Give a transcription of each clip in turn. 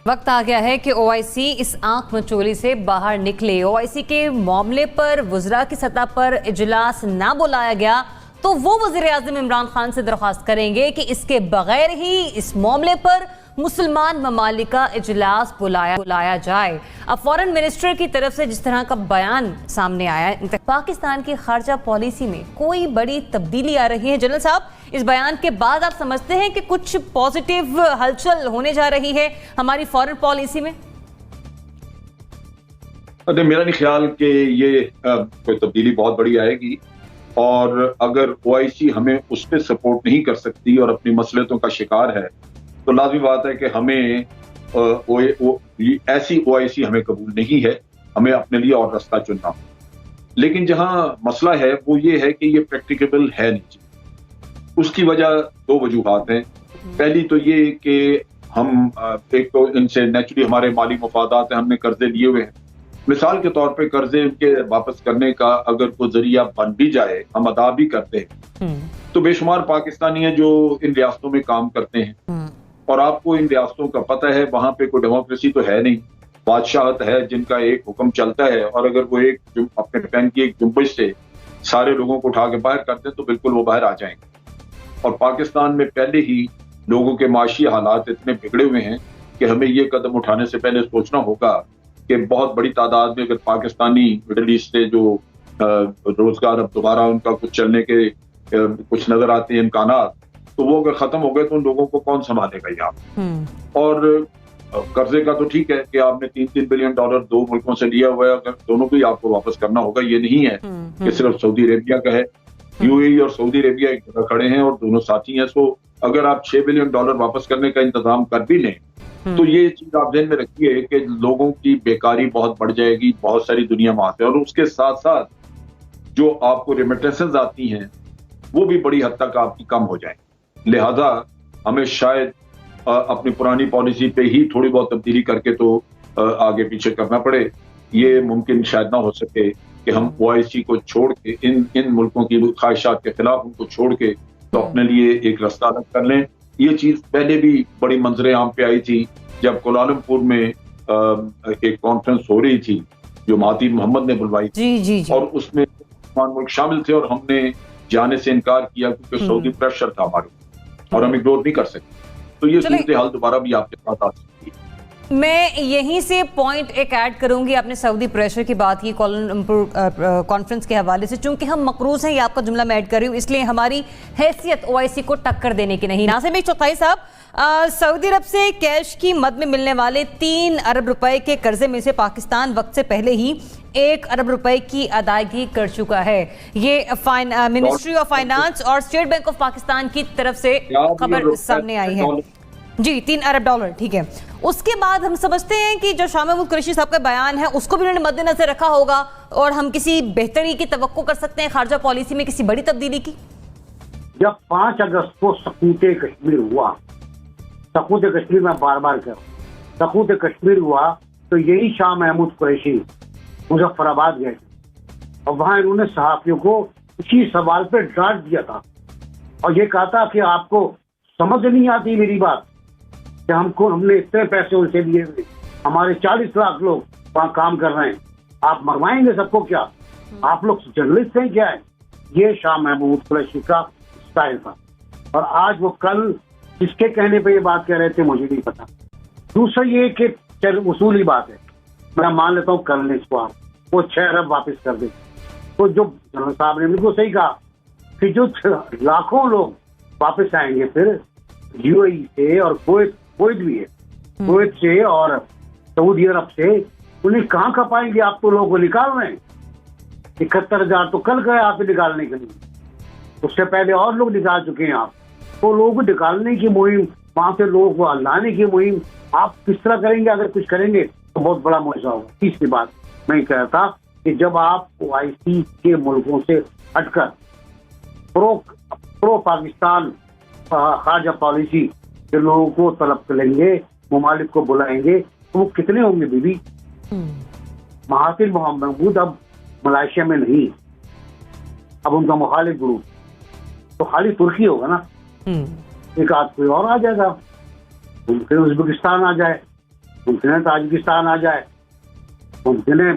وقت آ گیا ہے کہ OIC اس آنکھ مچولی سے باہر نکلے۔ OIC کے معاملے پر وزراء کی سطح پر اجلاس نہ بلایا گیا تو وہ وزیر اعظم عمران خان سے درخواست کریں گے کہ اس کے بغیر ہی اس معاملے پر مسلمان ممالک کا اجلاس بلایا جائے۔ اب فورن منسٹر کی طرف سے جس طرح کا بیان سامنے آیا ہے، پاکستان کی خارجہ پالیسی میں کوئی بڑی تبدیلی آ رہی ہے۔ جنرل صاحب، اس بیان کے بعد آپ سمجھتے ہیں کہ کچھ پازیٹیو ہلچل ہونے جا رہی ہے ہماری فورن پالیسی میں؟ میرا نہیں خیال کہ یہ کوئی تبدیلی بہت بڑی آئے گی، اور اگر OIC ہمیں اس پہ سپورٹ نہیں کر سکتی اور اپنی مصلحتوں کا شکار ہے تو لازمی بات ہے کہ ہمیں ایسی OIC ہمیں قبول نہیں ہے، ہمیں اپنے لیے اور راستہ چننا۔ لیکن جہاں مسئلہ ہے وہ یہ ہے کہ یہ پریکٹیکیبل ہے نہیں۔ اس کی وجہ دو وجوہات ہیں۔ پہلی تو یہ کہ ہم ایک تو ان سے نیچرلی ہمارے مالی مفادات ہیں، ہم نے قرضے لیے ہوئے ہیں۔ مثال کے طور پہ قرضے کے واپس کرنے کا اگر کوئی ذریعہ بن بھی جائے، ہم ادا بھی کرتے ہیں، تو بے شمار پاکستانی ہیں جو ان ریاستوں میں کام کرتے ہیں، اور آپ کو ان ریاستوں کا پتہ ہے وہاں پہ کوئی ڈیموکریسی تو ہے نہیں، بادشاہت ہے جن کا ایک حکم چلتا ہے، اور اگر وہ ایک اپنے پین کی ایک جنبش سے سارے لوگوں کو اٹھا کے باہر کرتے ہیں تو بالکل وہ باہر آ جائیں گے۔ اور پاکستان میں پہلے ہی لوگوں کے معاشی حالات اتنے بگڑے ہوئے ہیں کہ ہمیں یہ قدم اٹھانے سے پہلے سوچنا ہوگا کہ بہت بڑی تعداد میں اگر پاکستانی مڈل ایسٹ سے جو روزگار اب دوبارہ ان کا کچھ چلنے کے کچھ نظر آتے ہیں امکانات، تو وہ اگر ختم ہو گئے تو ان لوگوں کو کون سنبھالے گا یہاں؟ اور قرضے کا تو ٹھیک ہے کہ آپ نے $3 بلین دو ملکوں سے لیا ہوا ہے، اگر دونوں کو ہی آپ کو واپس کرنا ہوگا۔ یہ نہیں ہے کہ صرف سعودی عربیہ کا ہے، UAE اور سعودی عربیہ ایک جگہ کھڑے ہیں اور دونوں ساتھی ہیں۔ سو اگر آپ $6 بلین واپس کرنے کا انتظام کر بھی لیں تو یہ چیز آپ ذہن میں رکھیے کہ لوگوں کی بیکاری بہت بڑھ جائے گی بہت ساری دنیا میں سے، اور اس کے ساتھ ساتھ جو آپ کو ریمیٹنسز آتی ہیں وہ بھی بڑی حد تک آپ کی کم ہو جائیں۔ لہذا ہمیں شاید اپنی پرانی پالیسی پہ ہی تھوڑی بہت تبدیلی کر کے تو آگے پیچھے کرنا پڑے۔ یہ ممکن شاید نہ ہو سکے کہ ہم OIC کو چھوڑ کے ان ملکوں کی خواہشات کے خلاف ان کو چھوڑ کے تو اپنے لیے ایک راستہ الگ کر لیں۔ یہ چیز پہلے بھی بڑی منظر عام پہ آئی تھی جب کوالالمپور میں ایک کانفرنس ہو رہی تھی جو مہاتیر محمد نے بلوائی تھی، اور اس میں ملک شامل تھے، اور ہم نے جانے سے انکار کیا کیونکہ سعودی پریشر تھا ہمارے اور ہم اگنور نہیں کر سکتے۔ تو یہ صورتحال دوبارہ بھی آپ کے ساتھ آ سکتی ہے۔ میں یہیں سے پوائنٹ ایک ایڈ کروں گی، آپ نے سعودی پریشر کی بات کی کوالالمپور کانفرنس کے حوالے سے، چونکہ ہم مقروض ہیں، یہ آپ کا جملہ میں ایڈ کر رہی ہوں، اس لیے ہماری حیثیت OIC کو ٹکر دینے کی نہیں۔ ناصر چوتھائی صاحب، سعودی عرب سے کیش کی مد میں ملنے والے 3 ارب روپے کے قرضے میں سے پاکستان وقت سے پہلے ہی 1 ارب روپے کی ادائیگی کر چکا ہے۔ یہ منسٹری آف فائنانس اور اسٹیٹ بینک آف پاکستان کی طرف سے خبر سامنے آئی ہے۔ جی، $3 ارب، ٹھیک ہے۔ اس کے بعد ہم سمجھتے ہیں کہ جو شاہ محمود قریشی صاحب کا بیان ہے اس کو بھی انہوں نے مد نظر رکھا ہوگا، اور ہم کسی بہتری کی توقع کر سکتے ہیں خارجہ پالیسی میں کسی بڑی تبدیلی کی۔ جب 5 اگست کو سقوط کشمیر ہوا، سقوط کشمیر میں بار بار کہہ رہا ہوں، سقوط کشمیر ہوا تو یہی شاہ محمود قریشی مظفر آباد گئے تھے، اور وہاں انہوں نے صحافیوں کو اسی سوال پہ ڈانٹ دیا تھا اور یہ کہا تھا کہ آپ کو سمجھ نہیں آتی میری بات کہ ہم نے اتنے پیسے ان سے لیے ہوئے، ہمارے 40 لاکھ لوگ وہاں کام کر رہے ہیں، آپ مروائیں گے سب کو کیا؟ آپ لوگ جرنلسٹ ہیں کیا ہے؟ یہ شاہ محمود قریشی کا اسٹائل تھا، اور آج وہ کل کس کے کہنے پہ یہ بات کہہ رہے تھے مجھے نہیں پتا۔ دوسرا یہ کہ اصولی بات ہے، میں مان لیتا ہوں کل نے اس کو آپ وہ 6 ارب واپس کر دیں، تو جو جنرل صاحب نے بالکل صحیح کہا کہ جو لاکھوں لوگ واپس آئیں گے پھر UAE سے اور کویت بھی ہے، کویت سے اور سعودی عرب سے، انہیں کہاں کھپائیں گے؟ آپ تو لوگوں کو نکال رہے ہیں، 71,000 تو کل گئے آپ نکالنے کے لیے، اس سے پہلے اور لوگ نکال چکے ہیں آپ، تو لوگوں کو نکالنے کی مہم، وہاں سے لوگوں کو لانے کی مہم آپ کس طرح کریں گے؟ اگر کچھ کریں گے تو بہت بڑا معجزہ ہوگا۔ تیسری بات میں یہ کہہ رہا تھا کہ جب آپ OIC کے ملکوں سے ہٹ کر پرو پاکستان خارجہ پالیسی کے لوگوں کو طلب کریں گے، ممالک کو بلائیں گے، تو وہ کتنے ہوں گے؟ بیوی مہاتیر محمود اب ملائیشیا میں نہیں، اب ان کا مخالف گروپ تو خالی ترکی ہوگا نا، ایک آدھ کوئی اور آ جائے گا، پھر ازبکستان آ جائے، ممکن ہے تاجکستان آ جائے, ممکن ہے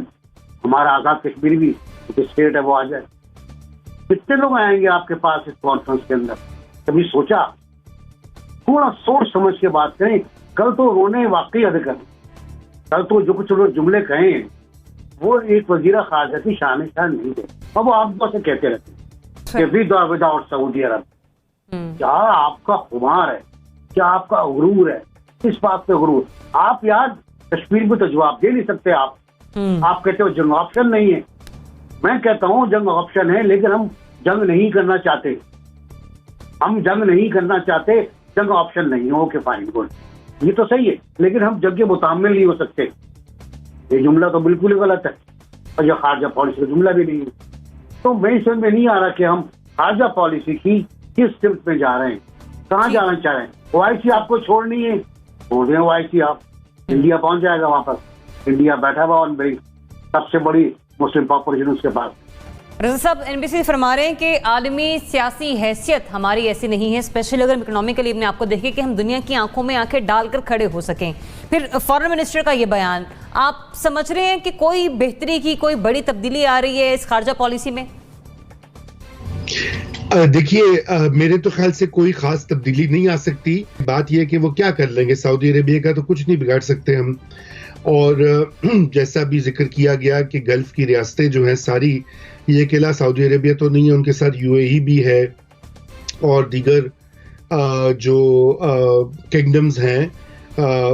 ہمارا آزاد کشمیر بھی جو اسٹیٹ ہے وہ آ جائے. کتنے لوگ آئیں گے آپ کے پاس اس کانفرنس کے اندر؟ کبھی سوچا؟ تھوڑا سوچ سمجھ کے بات کریں. کل تو انہوں نے واقعی حد کر, کل تو جو کچھ لوگ جملے کہیں وہ ایک وزیر خارجہ کی شان نہیں تھے, اور وہ آپ سے کہتے رہتے کہ وداؤٹ سعودی عرب. کیا آپ کا خمار ہے, کیا آپ کا غرور ہے؟ اس بات پہ غرور. آپ یار کشمیر میں تو جواب دے نہیں سکتے. آپ کہتے ہو جنگ آپشن نہیں ہے. میں کہتا ہوں جنگ آپشن ہے, لیکن ہم جنگ نہیں کرنا چاہتے. ہم جنگ نہیں کرنا چاہتے, جنگ آپشن نہیں. اوکے فائن گڈ, یہ تو صحیح ہے, لیکن ہم جنگ کے متعامل نہیں ہو سکتے. یہ جملہ تو بالکل ہی غلط ہے, اور یہ خارجہ پالیسی کا جملہ بھی نہیں ہے. تو میں اس میں نہیں آ رہا کہ ہم خارجہ پالیسی کی کس سمت میں جا رہے ہیں, کہاں جانا چاہ رہے ہیں. OIC آپ کو چھوڑنی ہے, چھوڑ دیں OIC. آپ انڈیا پہنچ جائے گا وہاں پر. انڈیا بیٹھا ہوا اور بڑی سب سے بڑی مسلم پاپولیشن اس کے پاس. رضا صاحب NBC فرما رہے ہیں کہ عالمی سیاسی حیثیت ہماری ایسی نہیں ہے, اسپیشلی اگر ہم اکنامیکلی اپنے آپ کو دیکھیں کہ ہم دنیا کی آنکھوں میں آنکھیں ڈال کر کھڑے ہو سکیں. پھر فارن منسٹر کا یہ بیان, آپ سمجھ رہے ہیں کہ کوئی بہتری کی کوئی بڑی تبدیلی آ رہی ہے اس خارجہ پالیسی میں؟ دیکھیے, میرے تو خیال سے کوئی خاص تبدیلی نہیں آ سکتی. بات یہ ہے کہ وہ کیا کر لیں گے. سعودی عربیہ کا تو کچھ نہیں بگاڑ سکتے ہم. اور جیسا بھی ذکر کیا گیا کہ گلف کی ریاستیں جو ہیں ساری, یہ اکیلا سعودی عربیہ تو نہیں ہے, ان کے ساتھ UAE بھی ہے, اور دیگر جو کنگڈمز ہیں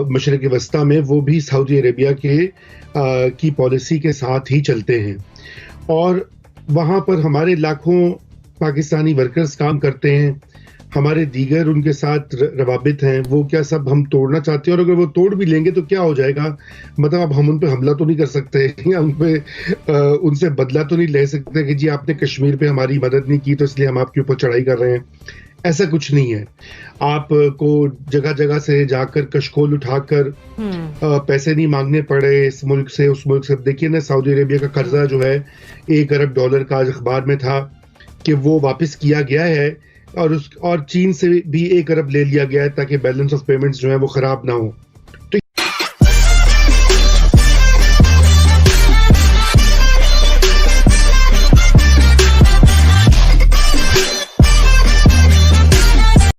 مشرق وسطیٰ میں, وہ بھی سعودی عربیہ کی پالیسی کے ساتھ ہی چلتے ہیں. اور وہاں پر ہمارے لاکھوں پاکستانی ورکرز کام کرتے ہیں, ہمارے دیگر ان کے ساتھ روابط ہیں, وہ کیا سب ہم توڑنا چاہتے ہیں؟ اور اگر وہ توڑ بھی لیں گے تو کیا ہو جائے گا؟ مطلب اب ہم ان پہ حملہ تو نہیں کر سکتے, یا ان سے بدلہ تو نہیں لے سکتے کہ جی آپ نے کشمیر پہ ہماری مدد نہیں کی تو اس لیے ہم آپ کے اوپر چڑھائی کر رہے ہیں. ایسا کچھ نہیں ہے. آپ کو جگہ جگہ سے جا کر کشکول اٹھا کر پیسے نہیں مانگنے پڑے اس ملک سے اس ملک سے. دیکھیے نا, سعودی عربیہ کا قرضہ جو ہے $1 ارب کا اخبار میں تھا کہ وہ واپس کیا گیا ہے, اور چین سے بھی $1 ارب لے لیا گیا ہے تاکہ بیلنس آف پیمنٹس جو ہے وہ خراب نہ ہو.